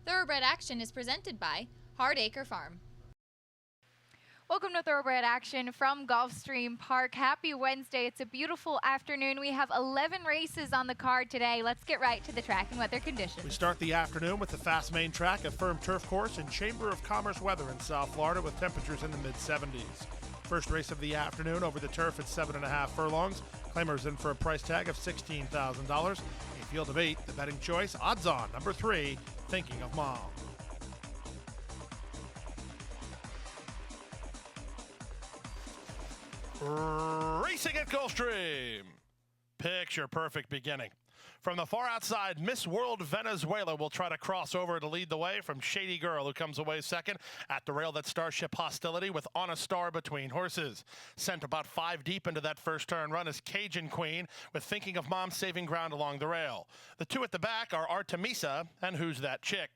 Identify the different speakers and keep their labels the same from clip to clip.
Speaker 1: Thoroughbred Action is presented by Hardacre Farm.
Speaker 2: Welcome to Thoroughbred Action from Gulfstream Park. Happy Wednesday. It's a beautiful afternoon. We have 11 races on the card today. Let's get right to the track and weather conditions.
Speaker 3: We start the afternoon with the Fast Main Track, a firm turf course, and Chamber of Commerce weather in South Florida with temperatures in the mid-70s. First race of the afternoon over the turf at 7.5 furlongs. Claimers in for a price tag of $16,000. A field of 8, the betting choice, odds on, number 3, Thinking of Mom. Racing at Gulfstream. Picture perfect beginning. From the far outside, Miss World Venezuela will try to cross over to lead the way from Shady Girl, who comes away second. At the rail, that Starship Hostility with On a Star between horses. Sent about 5 deep into that first turn run is Cajun Queen, with Thinking of Mom saving ground along the rail. The two at the back are Artemisa and Who's That Chick.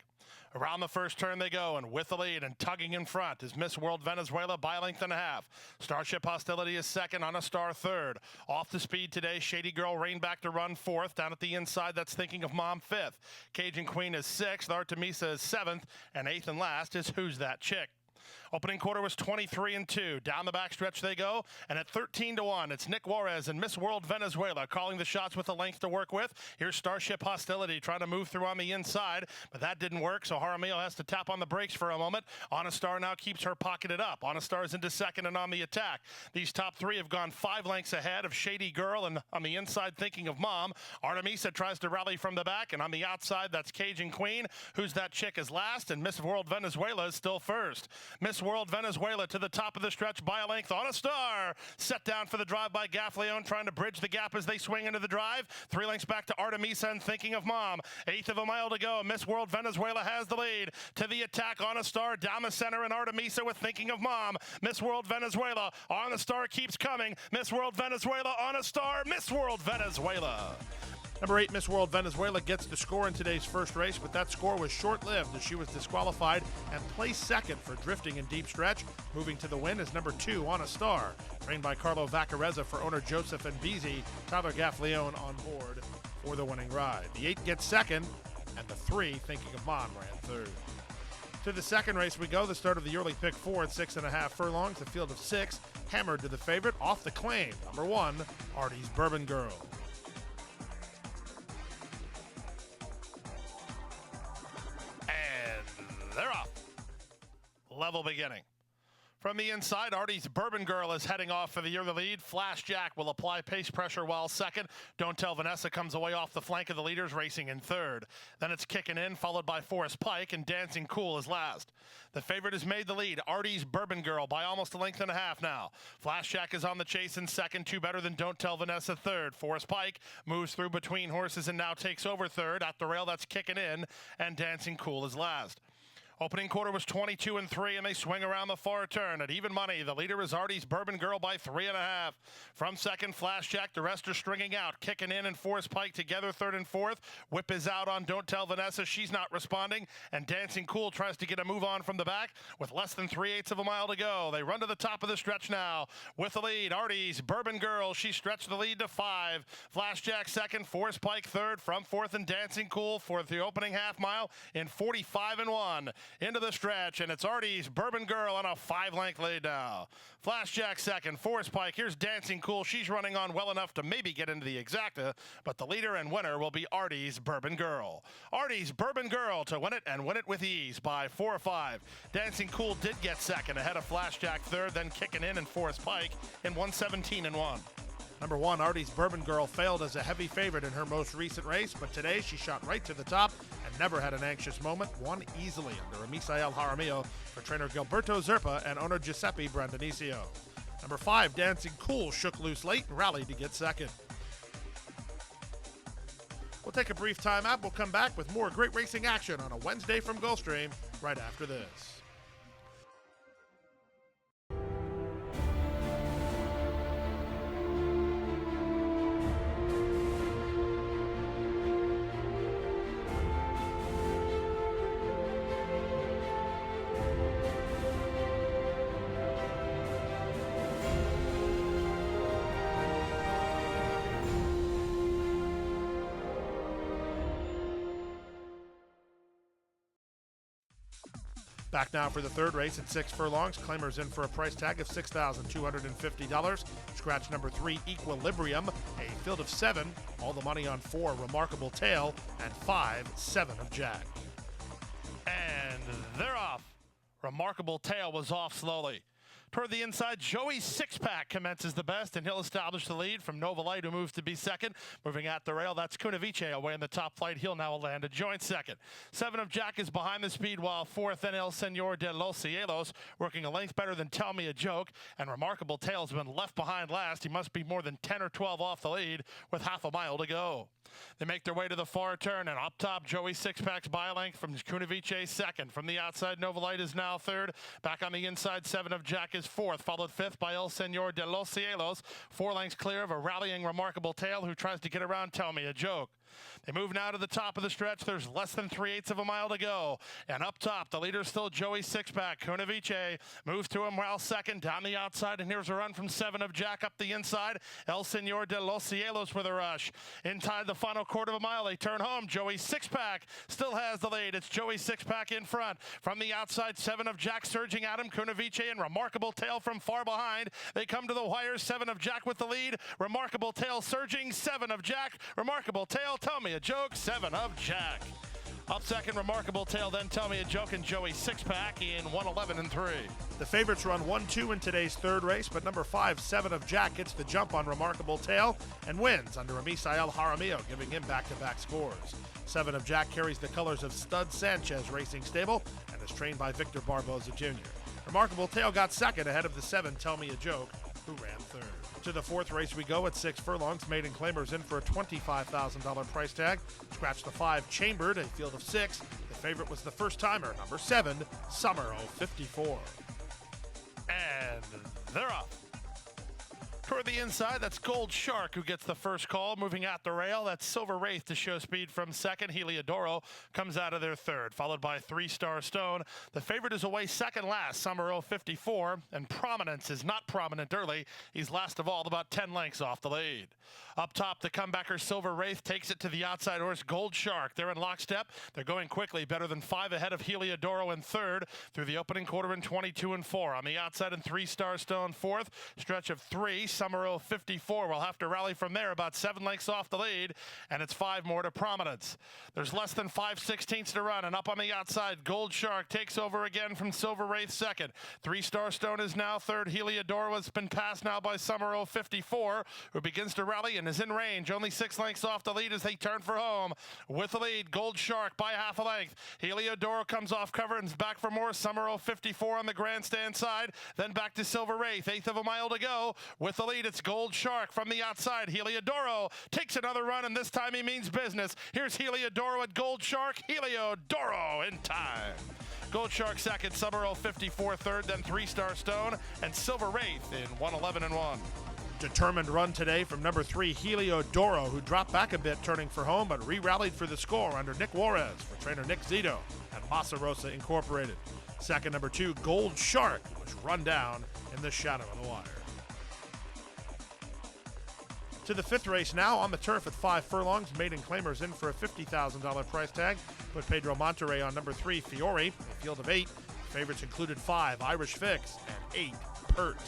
Speaker 3: Around the first turn they go, and with the lead and tugging in front is Miss World Venezuela by a length and a half. Starship Hostility is second, On a Star third. Off the speed today, Shady Girl reined back to run fourth. Down at the inside, that's Thinking of Mom fifth. Cajun Queen is sixth, Artemisa is seventh, and eighth and last is Who's That Chick. Opening quarter was 23-2. Down the backstretch they go, and at 13-1, it's Nick Juarez and Miss World Venezuela calling the shots with the length to work with. Here's Starship Hostility trying to move through on the inside, but that didn't work, so Jaramillo has to tap on the brakes for a moment. On a Star now keeps her pocketed up. On a Star is into second and on the attack. These top three have gone 5 lengths ahead of Shady Girl, and on the inside, Thinking of Mom. Artemisa tries to rally from the back, and on the outside, that's Cajun Queen. Who's That Chick is last, and Miss World Venezuela is still first. Miss World Venezuela to the top of the stretch by a length. On a Star set down for the drive by Gaffleone, trying to bridge the gap as they swing into the drive. 3 lengths back to Artemisa and Thinking of Mom. 1/8 of a mile to go. Miss World Venezuela has the lead. To the attack, On a Star down the center, and Artemisa with Thinking of Mom. Miss World Venezuela, On a Star keeps coming. Miss World Venezuela, On a Star, Miss World Venezuela. Number 8, Miss World Venezuela gets the score in today's first race, but that score was short-lived as she was disqualified and placed second for drifting in deep stretch. Moving to the win is number 2, On a Star, trained by Carlo Vaccarezza for owner Joseph and Beasy. Tyler Gaffleone on board for the winning ride. The 8 gets second, and the 3, Thinking of Mom, ran third. To the second race we go, the start of the early pick 4 at 6.5 furlongs. The field of 6, hammered to the favorite, off the claim. Number 1, Artie's Bourbon Girl. They're off. Level beginning. From the inside, Artie's Bourbon Girl is heading off for the early lead. Flash Jack will apply pace pressure while second. Don't Tell Vanessa comes away off the flank of the leaders, racing in third. Then it's Kicking In, followed by Forest Pike, and Dancing Cool is last. The favorite has made the lead, Artie's Bourbon Girl, by almost a length and a half now. Flash Jack is on the chase in second, 2 better than Don't Tell Vanessa third. Forest Pike moves through between horses and now takes over third. At the rail, that's Kicking In, and Dancing Cool is last. Opening quarter was 22-3, and they swing around the far turn. At even money, the leader is Artie's Bourbon Girl by 3.5. From second, Flash Jack. The rest are stringing out. Kicking In and Forest Pike together, third and fourth. Whip is out on Don't Tell Vanessa. She's not responding. And Dancing Cool tries to get a move on from the back with less than 3/8 of a mile to go. They run to the top of the stretch now with the lead. Artie's Bourbon Girl. She stretched the lead to 5. Flash Jack second. Forest Pike third. From fourth, and Dancing Cool for the opening half mile in 45-1. Into the stretch, and it's Artie's Bourbon Girl on a 5-length lead now. Flash Jack second, Forest Pike. Here's Dancing Cool. She's running on well enough to maybe get into the exacta, but the leader and winner will be Artie's Bourbon Girl. Artie's Bourbon Girl to win it, and win it with ease by 4 or 5. Dancing Cool did get second, ahead of Flash Jack third, then Kicking In and Forest Pike in 1:17-1. Number 1, Artie's Bourbon Girl, failed as a heavy favorite in her most recent race, but today she shot right to the top and never had an anxious moment. Won easily under Misael Jaramillo for trainer Gilberto Zerpa and owner Giuseppe Brandonicio. Number 5, Dancing Cool, shook loose late and rallied to get second. We'll take a brief timeout. We'll come back with more great racing action on a Wednesday from Gulfstream right after this. Back now for the third race at 6 furlongs. Claimers in for a price tag of $6,250. Scratch number 3, Equilibrium. A field of 7. All the money on 4, Remarkable Tale, and 5, 7 of Jack. And they're off. Remarkable Tale was off slowly. Toward the inside, Joey's six-pack commences the best, and he'll establish the lead from Nova Light, who moves to be second. Moving at the rail, that's Cunavice away in the top flight. He'll now land a joint second. 7 of Jack is behind the speed, while 4th and El Senor de los Cielos working a length better than Tell Me a Joke, and Remarkable Tale's been left behind last. He must be more than 10 or 12 off the lead with half a mile to go. They make their way to the far turn, and up top, Joey six-packs by length from Cunavice second. From the outside, Nova Light is now third. Back on the inside, 7 of Jack is fourth, followed fifth by El Senor de los Cielos. 4 lengths clear of a rallying Remarkable Tale who tries to get around Tell Me a Joke. They move now to the top of the stretch. There's less than 3/8 of a mile to go. And up top, the leader's still Joey six-pack. Cunavice moves to him while second down the outside. And here's a run from 7 of Jack up the inside. El Senor de los Cielos with a rush. Inside the final quarter of a mile, they turn home. Joey six-pack still has the lead. It's Joey six-pack in front. From the outside, 7 of Jack surging at him. Cunavice and Remarkable Tale from far behind. They come to the wire. 7 of Jack with the lead. Remarkable Tale surging. 7 of Jack. Remarkable Tale, Tell Me a Joke. 7 of Jack. Up second, Remarkable Tale, then Tell Me a Joke, and Joey six-pack in 1:11 and 3. The favorites run 1-2 in today's third race, but number 5, 7 of Jack, gets the jump on Remarkable Tale and wins under Misael Jaramillo, giving him back-to-back scores. 7 of Jack carries the colors of Stud Sanchez Racing Stable and is trained by Victor Barboza Jr. Remarkable Tale got second ahead of the 7, Tell Me a Joke, who ran third. To the fourth race we go at 6 furlongs. Maiden Claimers in for a $25,000 price tag. Scratch the 5, Chambered, a field of 6. The favorite was the first-timer, number 7, Summer 054. And they're off. Toward the inside, that's Gold Shark who gets the first call. Moving at the rail, that's Silver Wraith to show speed from second. Heliodoro comes out of their third, followed by 3-Star Stone. The favorite is away second last, Summer 054, and Prominence is not prominent early. He's last of all, about 10 lengths off the lead. Up top, the comebacker Silver Wraith takes it to the outside horse Gold Shark. They're in lockstep. They're going quickly, better than 5 ahead of Heliodoro in third through the opening quarter in 22 and 4. On the outside, and 3-Star Stone fourth. Stretch of 3. Summer 054 will have to rally from there, about 7 lengths off the lead, and it's 5 more to Prominence. There's less than 5/16 to run, and up on the outside, Gold Shark takes over again from Silver Wraith second. 3-Star Stone is now third. Heliodoro has been passed now by Summer 054, who begins to rally and is in range. Only 6 lengths off the lead as they turn for home. With the lead, Gold Shark by half a length. Heliodoro comes off cover and is back for more. Summer 054 on the grandstand side, then back to Silver Wraith. 1/8 of a mile to go. With the lead, it's Gold Shark from the outside. Heliodoro takes another run, and this time he means business. Here's Heliodoro at Gold Shark. Heliodoro in time. Gold Shark second, Summer 054 third, then 3-Star Stone, and Silver Wraith in 1:11 and 1. Determined run today from number 3, Heliodoro, who dropped back a bit turning for home, but re-rallied for the score under Nick Juarez for trainer Nick Zito and Massa Rosa Incorporated. Second, number 2, Gold Shark, was run down in the shadow of the wire. To the fifth race now on the turf at 5 furlongs. Maiden Claimers in for a $50,000 price tag. Put Pedro Monterrey on number 3, Fiore, a field of 8. Favorites included 5, Irish Fix, and 8, Pert.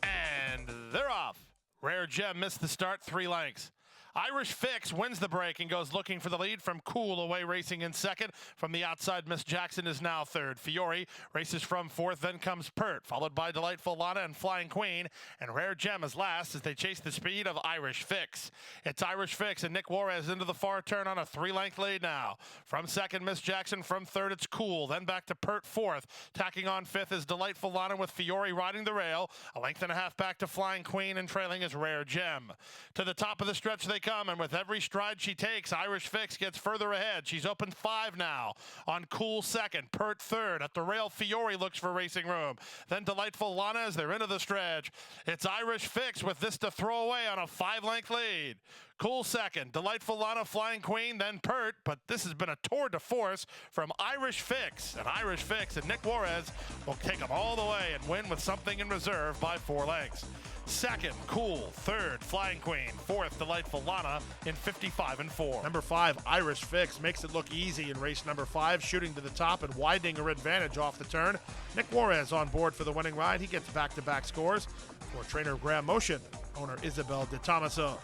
Speaker 3: And they're off. Rare Gem missed the start, 3 lengths. Irish Fix wins the break and goes looking for the lead from Cool away racing in second. From the outside, Miss Jackson is now third. Fiore races from fourth, then comes Pert, followed by Delightful Lana and Flying Queen. And Rare Gem is last as they chase the speed of Irish Fix. It's Irish Fix and Nick Juarez into the far turn on a 3-length lead now. From second, Miss Jackson. From third, it's Cool. Then back to Pert fourth. Tacking on fifth is Delightful Lana with Fiore riding the rail. A length and a half back to Flying Queen, and trailing is Rare Gem. To the top of the stretch they come, and with every stride she takes, Irish Fix gets further ahead. She's opened 5 now. On Cool second, Pert third. At the rail, Fiore looks for racing room. Then Delightful Lana as they're into the stretch. It's Irish Fix with this to throw away on a 5-length lead. Cool second. Delightful Lana, Flying Queen, then Pert. But this has been a tour de force from Irish Fix. And Irish Fix and Nick Juarez will take them all the way and win with something in reserve by 4 lengths. Second, Cool. Third, Flying Queen. Fourth, Delightful Lana in 55-4.
Speaker 4: Number 5, Irish Fix, makes it look easy in race number 5, shooting to the top and widening her advantage off the turn. Nick Juarez on board for the winning ride. He gets back-to-back scores for trainer Graham Motion, owner Isabel De Tomaso.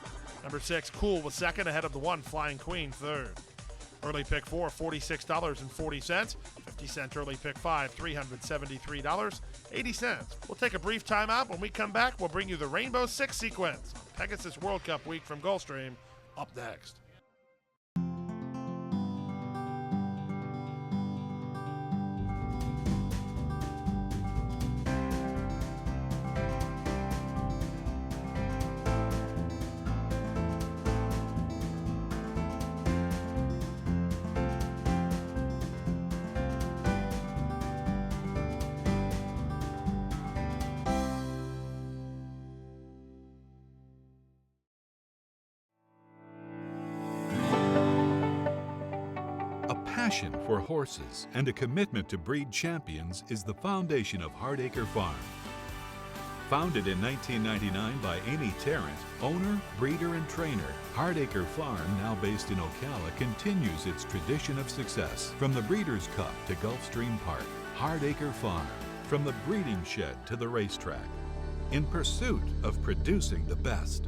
Speaker 4: Number 6, Cool was second, ahead of the 1, Flying Queen, third. Early pick 4, $46.40. 50-cent early pick 5, $373.80. We'll take a brief timeout. When we come back, we'll bring you the Rainbow Six sequence. Pegasus World Cup week from Gulfstream, up next.
Speaker 5: Passion for horses and a commitment to breed champions is the foundation of Hardacre Farm. Founded in 1999 by Amy Tarrant, owner, breeder, and trainer, Hardacre Farm, now based in Ocala, continues its tradition of success. From the Breeders' Cup to Gulfstream Park, Hardacre Farm, from the breeding shed to the racetrack, in pursuit of producing the best.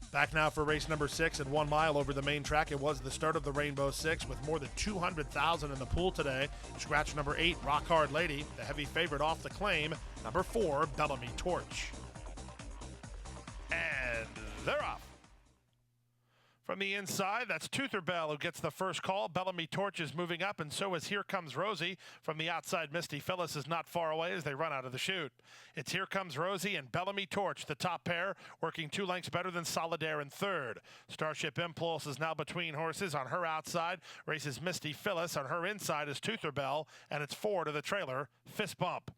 Speaker 4: Back now for race number 6 at 1 mile over the main track. It was the start of the Rainbow Six with more than 200,000 in the pool today. Scratch number 8, Rock Hard Lady, the heavy favorite off the claim. Number 4, Bellamy Torch.
Speaker 3: And they're off. From the inside, that's Toother Bell who gets the first call. Bellamy Torch is moving up, and so is Here Comes Rosie. From the outside, Misty Phyllis is not far away as they run out of the chute. It's Here Comes Rosie and Bellamy Torch, the top pair, working 2 lengths better than Solidaire in third. Starship Impulse is now between horses. On her outside races Misty Phyllis. On her inside is Toother Bell, and it's 4 to the trailer, Fist Bump.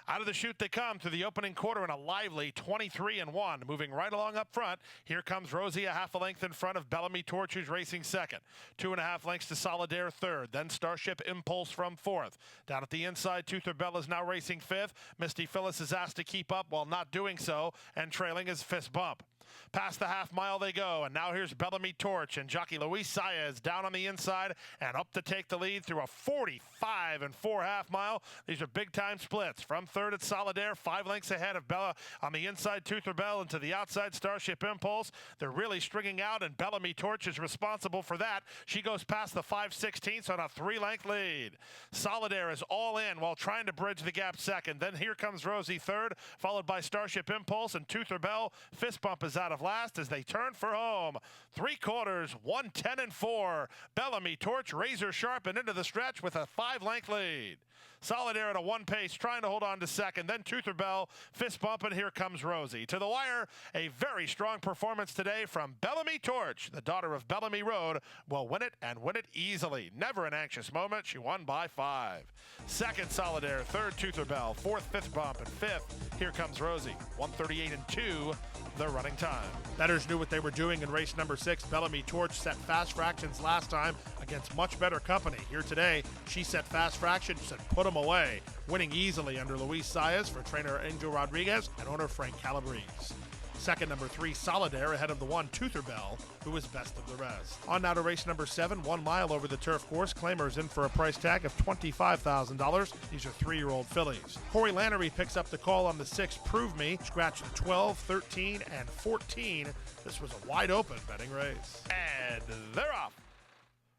Speaker 3: Out of the chute they come through the opening quarter in a lively 23-1. Moving right along up front, Here Comes Rosie, a half a length in front of Bellamy Torch, who's racing second. 2.5 lengths to Solidaire third. Then Starship Impulse from fourth. Down at the inside, Toother Bell is now racing fifth. Misty Phyllis is asked to keep up while not doing so, and trailing is Fist Bump. Past the half mile they go, and now here's Bellamy Torch and jockey Luis Saez down on the inside and up to take the lead through a 45-4 half mile. These are big time splits. From third at Solidaire, 5 lengths ahead of Bella on the inside, Toother Bell, and to the outside, Starship Impulse. They're really stringing out, and Bellamy Torch is responsible for that. She goes past the 5/16 on a 3-length lead. Solidaire is all in while trying to bridge the gap second. Then Here Comes Rosie third, followed by Starship Impulse, and Toother Bell. Fist Bump is out of last as they turn for home. 3/4, 110-4. Bellamy Torch razor sharp and into the stretch with a 5-length lead. Solidaire at a 1 pace, trying to hold on to second. Then Toother Bell, Fist Bump, and Here Comes Rosie. To the wire, a very strong performance today from Bellamy Torch. The daughter of Bellamy Road will win it and win it easily. Never an anxious moment. She won by 5. Second, Solidaire. Third, Toother Bell. Fourth, Fist Bump. And fifth, Here Comes Rosie. 1:38-2. The running time.
Speaker 4: Bettors knew what they were doing in race number 6. Bellamy Torch set fast fractions last time against much better company. Here today, she set fast fractions and put them away, winning easily under Luis Saez for trainer Angel Rodriguez and owner Frank Calabrese. Second, number 3, Solidaire, ahead of the 1, Toother Bell, who was best of the rest. On now to race number 7, 1 mile over the turf course. Claimers in for a price tag of $25,000. These are 3-year-old fillies. Corey Lannery picks up the call on the 6, Prove Me. Scratch the 12, 13, and 14. This was a wide open betting race.
Speaker 3: And they're off.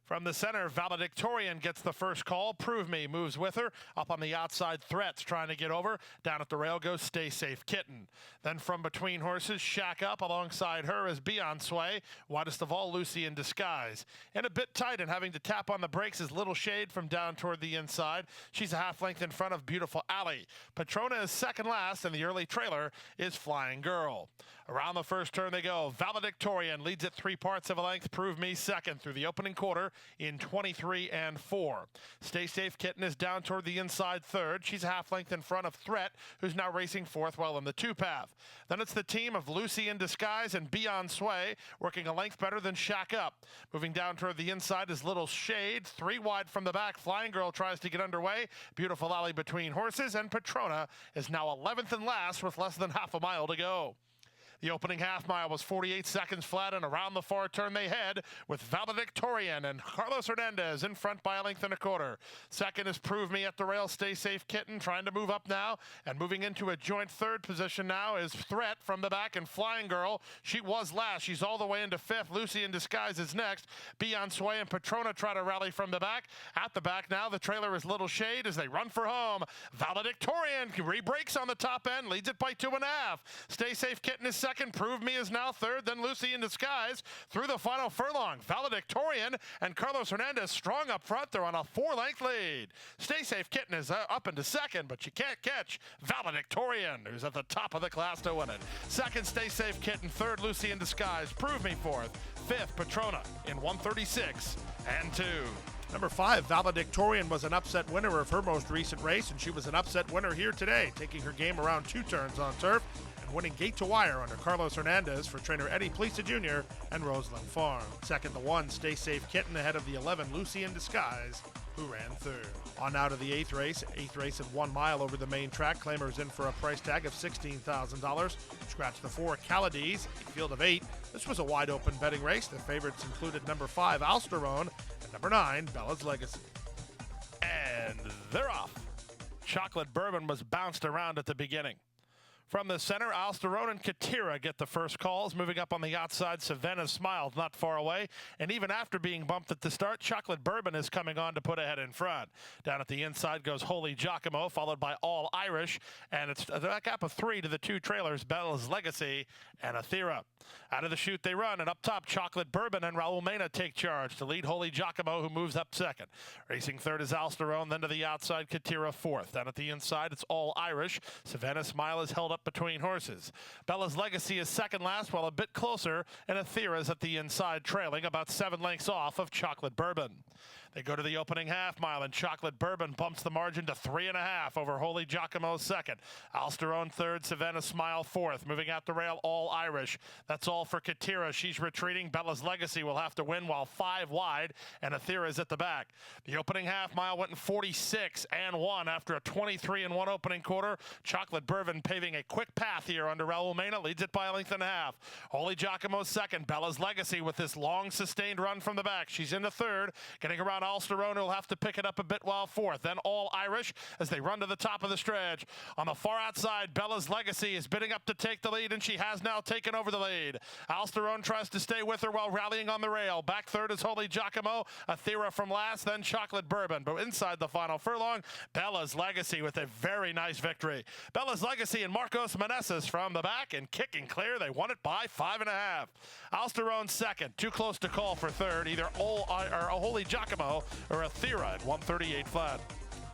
Speaker 3: From the center, Valedictorian gets the first call. Prove Me moves with her. Up on the outside, Threats trying to get over. Down at the rail goes Stay Safe Kitten. Then from between horses, Shack Up. Alongside her is Beyond Sway. Widest of all, Lucy in Disguise. And a bit tight and having to tap on the brakes is Little Shade from down toward the inside. She's a half length in front of Beautiful Alley. Patrona is second last, and the early trailer is Flying Girl. Around the first turn they go. Valedictorian leads at 3 parts of a length. Prove Me second through the opening quarter. in 23 and 4. Stay Safe Kitten is down toward the inside third. She's a half length in front of Threat, who's now racing fourth well in the two path. Then it's the team of Lucy in Disguise and Beyond Sway, working a length better than Shack Up. Moving down toward the inside is Little Shade, 3 wide from the back. Flying Girl tries to get underway. Beautiful alley between horses, and Patrona is now 11th and last with less than half a mile to go. The opening half mile was 48 seconds flat, and around the far turn they head with Valedictorian and Carlos Hernandez in front by a length and a quarter. Second is Prove Me at the rail. Stay Safe Kitten trying to move up now, and moving into a joint third position now is Threat from the back, and Flying Girl. She was last. She's all the way into fifth. Lucy in Disguise is next. Beyond Sway and Patrona try to rally from the back. At the back now, the trailer is Little Shade as they run for home. Valedictorian re-breaks on the top end, leads it by 2.5. Stay Safe Kitten is second. Prove Me is now third, then Lucy in Disguise through the final furlong. Valedictorian and Carlos Hernandez strong up front. They're on a 4-length lead. Stay Safe Kitten is up into second, but you can't catch Valedictorian, who's at the top of the class to win it. Second, Stay Safe Kitten. Third, Lucy in Disguise. Prove Me fourth. Fifth, Patrona in 1:36 and 2.
Speaker 4: Number 5, Valedictorian, was an upset winner of her most recent race, and she was an upset winner here today, taking her game around 2 turns on turf and winning gate to wire under Carlos Hernandez for trainer Eddie Plisa Jr. and Roseland Farm. Second, the 1, Stay Safe Kitten, ahead of the 11, Lucy in Disguise, who ran third. On now to the 8th race at 1 mile over the main track. Claimers in for a price tag of $16,000. Scratch the 4, Calades, a field of 8. This was a wide open betting race. The favorites included number 5, Alsterone, and number 9, Bella's Legacy.
Speaker 3: And they're off. Chocolate Bourbon was bounced around at the beginning. From the center, Alsterone and Katira get the first calls. Moving up on the outside, Savannah Smiles not far away. And even after being bumped at the start, Chocolate Bourbon is coming on to put ahead in front. Down at the inside goes Holy Giacomo, followed by All Irish. And it's a gap of 3 to the 2 trailers, Bella's Legacy and Athera. Out of the chute they run, and up top, Chocolate Bourbon and Raul Mena take charge to lead Holy Giacomo, who moves up second. Racing third is Alsterone, then to the outside, Katira fourth. Down at the inside, it's All Irish. Savannah Smile is held up between horses. Bella's Legacy is second last, while a bit closer, and Athera is at the inside, trailing about 7 lengths off of Chocolate Bourbon. They go to the opening half mile, and Chocolate Bourbon bumps the margin to 3.5 over Holy Giacomo second. Alsterone third, Savannah Smile fourth. Moving out the rail, All Irish. That's all for Katira. She's retreating. Bella's Legacy will have to win, while 5 wide, and Athera is at the back. The opening half mile went in 46 and 1 after a 23 and 1 opening quarter. Chocolate Bourbon paving a quick path here under Raul Mena, leads it by a length and a half. Holy Giacomo second. Bella's Legacy with this long sustained run from the back. She's into third, getting around Alsterone, who'll have to pick it up a bit while fourth. Then All Irish as they run to the top of the stretch. On the far outside, Bella's Legacy is bidding up to take the lead, and she has now taken over the lead. Alsterone tries to stay with her while rallying on the rail. Back third is Holy Giacomo, Athera from last, then Chocolate Bourbon. But inside the final furlong, Bella's Legacy with a very nice victory. Bella's Legacy and Marcos Meneses from the back, and kicking clear. They won it by 5.5. Alsterone second, too close to call for third. Either Holy Giacomo or Athera at 138 flat.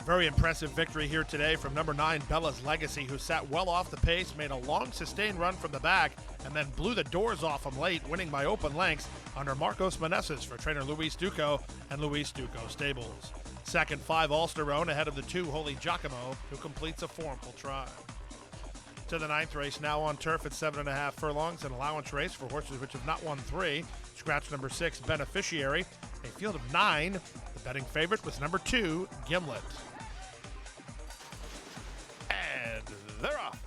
Speaker 4: Very impressive victory here today from number 9, Bella's Legacy, who sat well off the pace, made a long sustained run from the back, and then blew the doors off him late, winning by open lengths under Marcos Meneses for trainer Luis Duco and Luis Duco Stables. Second, 5, Alsterone, ahead of the 2, Holy Giacomo, who completes a formful try. To the 9th race, now on turf at 7.5 furlongs, an allowance race for horses which have not won 3. Scratch number 6, Beneficiary, a field of 9. The betting favorite was number 2, Gimlet.
Speaker 3: And they're off.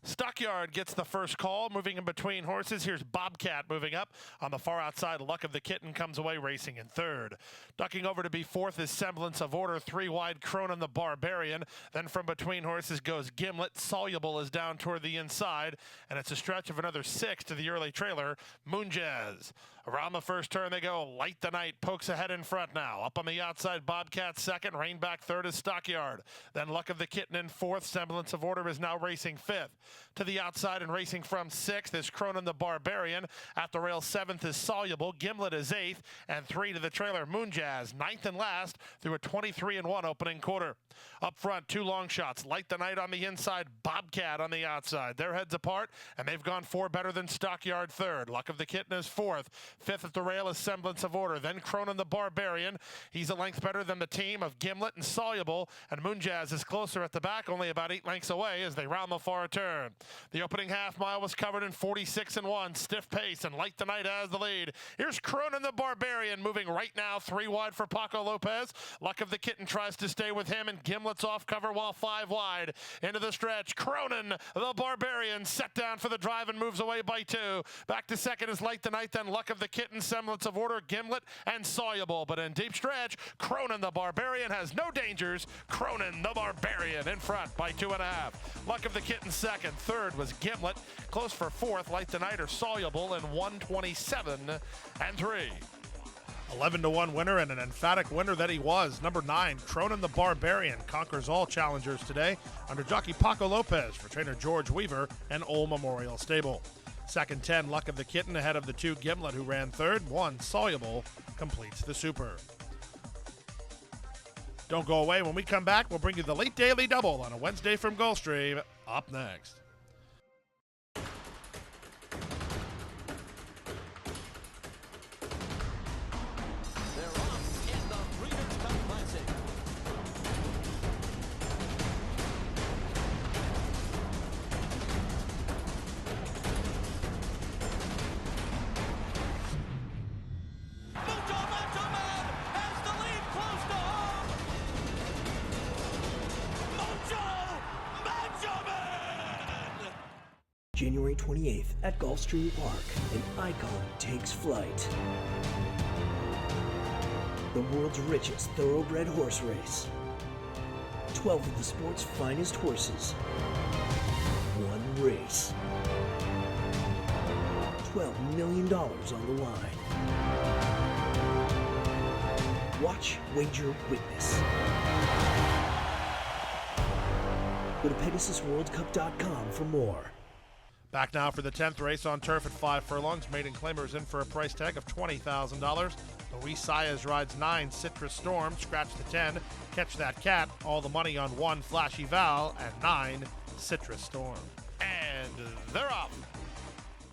Speaker 3: Stockyard gets the first call, moving in between horses. Here's Bobcat moving up. On the far outside, Luck of the Kitten comes away racing in third. Ducking over to be fourth is Semblance of Order. 3 wide, Cronin the Barbarian. Then from between horses goes Gimlet. Soluble is down toward the inside, and it's a stretch of another 6 to the early trailer, Moon Jazz. Around the first turn they go. Light the Night pokes ahead in front now. Up on the outside, Bobcat second. Rainback third is Stockyard. Then Luck of the Kitten in fourth. Semblance of Order is now racing fifth. To the the outside and racing from 6th is Cronin the Barbarian. At the rail, 7th is Soluble. Gimlet is 8th, and 3 to the trailer, Moonjazz, 9th and last through a 23-1 opening quarter. Up front, 2 long shots. Light the Night on the inside, Bobcat on the outside. Their heads apart, and they've gone 4 better than Stockyard 3rd. Luck of the Kitten is 4th. 5th at the rail is Semblance of Order. Then Cronin the Barbarian. He's a length better than the team of Gimlet and Soluble, and Moonjazz is closer at the back, only about 8 lengths away as they round the far turn. The opening half mile was covered in 46-1, stiff pace, and Light the Night has the lead. Here's Cronin the Barbarian moving right now, 3 wide for Paco Lopez. Luck of the Kitten tries to stay with him, and Gimlet's off cover while 5 wide. Into the stretch, Cronin the Barbarian set down for the drive and moves away by 2. Back to second is Light the Night, then Luck of the Kitten, Semblance of Order, Gimlet, and Soluble. But in deep stretch, Cronin the Barbarian has no dangers. Cronin the Barbarian in front by 2.5. Luck of the Kitten second. Third was Gimlet. Close for 4th, Light the Night or Soluble in 127-3.
Speaker 4: 11-1 winner, and an emphatic winner that he was. Number 9, Cronin the Barbarian, conquers all challengers today under jockey Paco Lopez for trainer George Weaver and Old Memorial Stable. Second 10, Luck of the Kitten ahead of the 2 Gimlet who ran 3rd. 1 Soluble completes the super. Don't go away. When we come back, we'll bring you the late daily double on a Wednesday from Gulfstream. Up next.
Speaker 6: January 28th at Gulfstream Park, an icon takes flight. The world's richest thoroughbred horse race. 12 of the sport's finest horses. One race. $12 million on the line. Watch, wager, witness. Go to PegasusWorldCup.com for more.
Speaker 4: Back now for the 10th race on turf at 5 furlongs. Maiden Claimer's in for a price tag of $20,000. Luis Saez rides 9 Citrus Storm, scratch the 10, Catch That Cat, all the money on 1 Flashy Val, and 9 Citrus Storm.
Speaker 3: And they're off.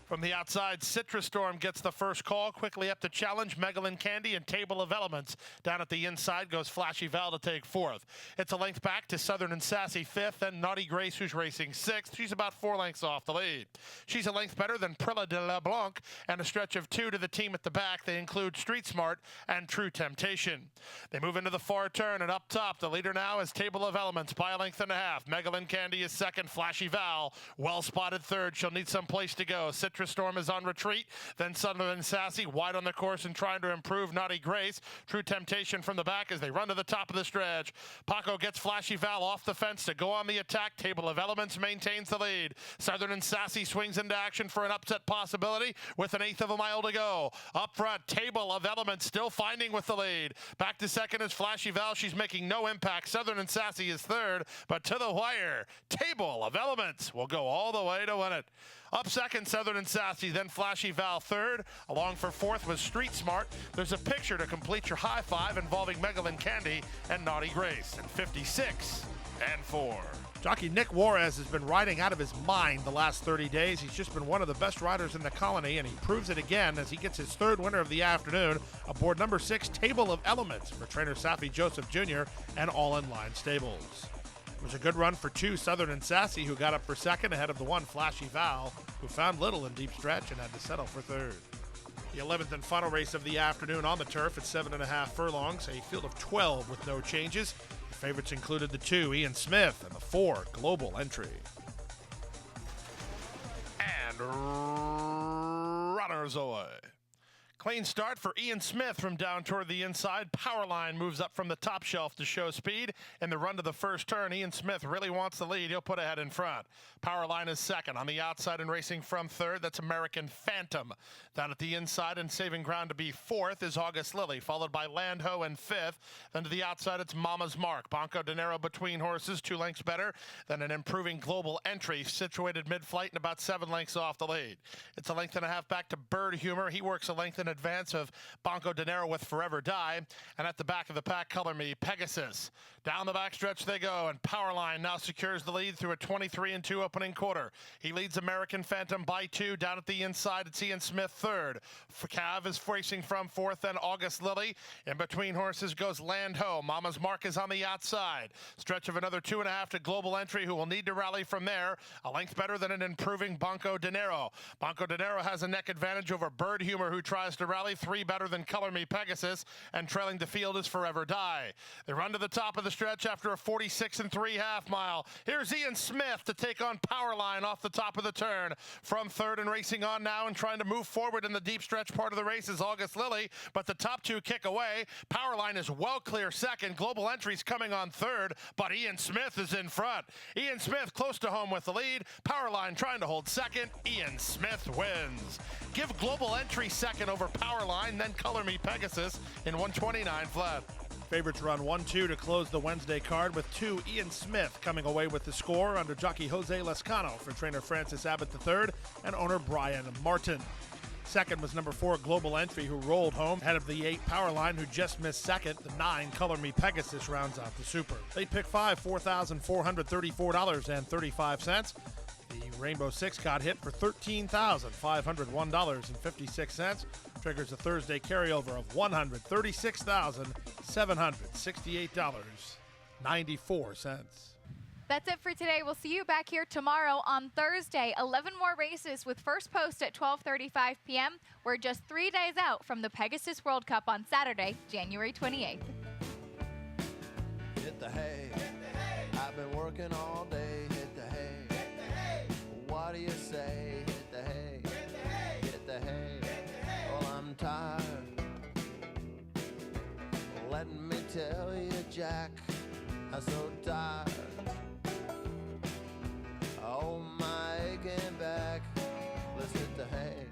Speaker 3: From the outside, Citrus Storm gets the first call. Quickly up to challenge, Megalyn Candy and Table of Elements. Down at the inside goes Flashy Val to take 4th. It's a length back to Southern and Sassy 5th, and Naughty Grace, who's racing 6th. She's about 4 lengths off the lead. She's a length better than Prilla de la Blanc, and a stretch of 2 to the team at the back. They include Street Smart and True Temptation. They move into the far turn, and up top, the leader now is Table of Elements by a length and a half. Megalyn Candy is second, Flashy Val well spotted third. She'll need some place to go. Citrus Storm is on retreat, then Southern and Sassy wide on the course and trying to improve. Naughty Grace, True Temptation from the back as they run to the top of the stretch. Paco gets Flashy Val off the fence to go on the attack. Table of Elements maintains the lead. Southern and Sassy swings into action for an upset possibility with an 1/8 of a mile to go. Up front, Table of Elements still finding with the lead. Back to second is Flashy Val. She's making no impact. Southern and Sassy is third, but to the wire, Table of Elements will go all the way to win it. Up second, Southern and Sassy, then Flashy Val third. Along for 4th was Street Smart. There's a picture to complete your high five involving Megalyn Candy and Naughty Grace. And 56-4.
Speaker 4: Jockey Nick Juarez has been riding out of his mind the last 30 days. He's just been one of the best riders in the colony, and he proves it again as he gets his 3rd winner of the afternoon aboard number 6, Table of Elements, for trainer Safi Joseph Jr. and All In Line Stables. It was a good run for 2 Southern and Sassy, who got up for second ahead of the 1 Flashy Val, who found little in deep stretch and had to settle for 3rd. The 11th and final race of the afternoon on the turf at 7.5 furlongs, a field of 12 with no changes. The favorites included the 2 Ian Smith and the 4 Global Entry.
Speaker 3: And runners away. Clean start for Ian Smith from down toward the inside. Powerline moves up from the top shelf to show speed. In the run to the first turn, Ian Smith really wants the lead. He'll put ahead in front. Powerline is second. On the outside and racing from third, that's American Phantom. Down at the inside and saving ground to be fourth is August Lily, followed by Landho in fifth. Then to the outside, it's Mama's Mark. Banco Dinero between horses, 2 lengths better than an improving Global Entry, situated mid-flight and about 7 lengths off the lead. It's a length and a half back to Bird Humor. He works a length in advance of Banco Dinero with Forever Die. And at the back of the pack, Color Me Pegasus. Down the backstretch they go, and Powerline now secures the lead through a 23-2 opening quarter. He leads American Phantom by 2. Down at the inside, it's Ian Smith third. Cav is racing from fourth, then August Lily. In between horses goes Land Ho. Mama's Mark is on the outside. Stretch of another 2.5 to Global Entry, who will need to rally from there. A length better than an improving Banco Dinero. Banco Dinero has a neck advantage over Bird Humor, who tries to rally. 3 better than Color Me Pegasus, and trailing the field is Forever Die. They run to the top of the stretch after a 46 3/2 mile. Here's Ian Smith to take on Powerline off the top of the turn. From third and racing on now and trying to move forward in the deep stretch part of the race is August Lily, but the top 2 kick away. Powerline is well clear second. Global Entry's coming on third, but Ian Smith is in front. Ian Smith close to home with the lead. Powerline trying to hold second. Ian Smith wins. Give Global Entry second over Powerline, then Color Me Pegasus in 129 flat.
Speaker 4: Favorites run 1-2 to close the Wednesday card, with 2 Ian Smith coming away with the score under jockey Jose Lescano for trainer Francis Abbott III and owner Brian Martin. Second was number 4 Global Entry, who rolled home ahead of the 8 Powerline, who just missed second. The 9 Color Me Pegasus rounds out the super. They pick 5, $4,434.35. The Rainbow Six got hit for $13,501.56. Triggers a Thursday carryover of $136,768.94.
Speaker 2: That's it for today. We'll see you back here tomorrow on Thursday. 11 more races with first post at 12:35 p.m. We're just 3 days out from the Pegasus World Cup on Saturday, January 28th.
Speaker 7: Hit the hay. I've been working all day. Hit the hay. What do you say? Hit the hay. Hit the hay. Well, I'm tired. Let me tell you, Jack, I'm so tired. Oh, my aching back. Let's hit the hay.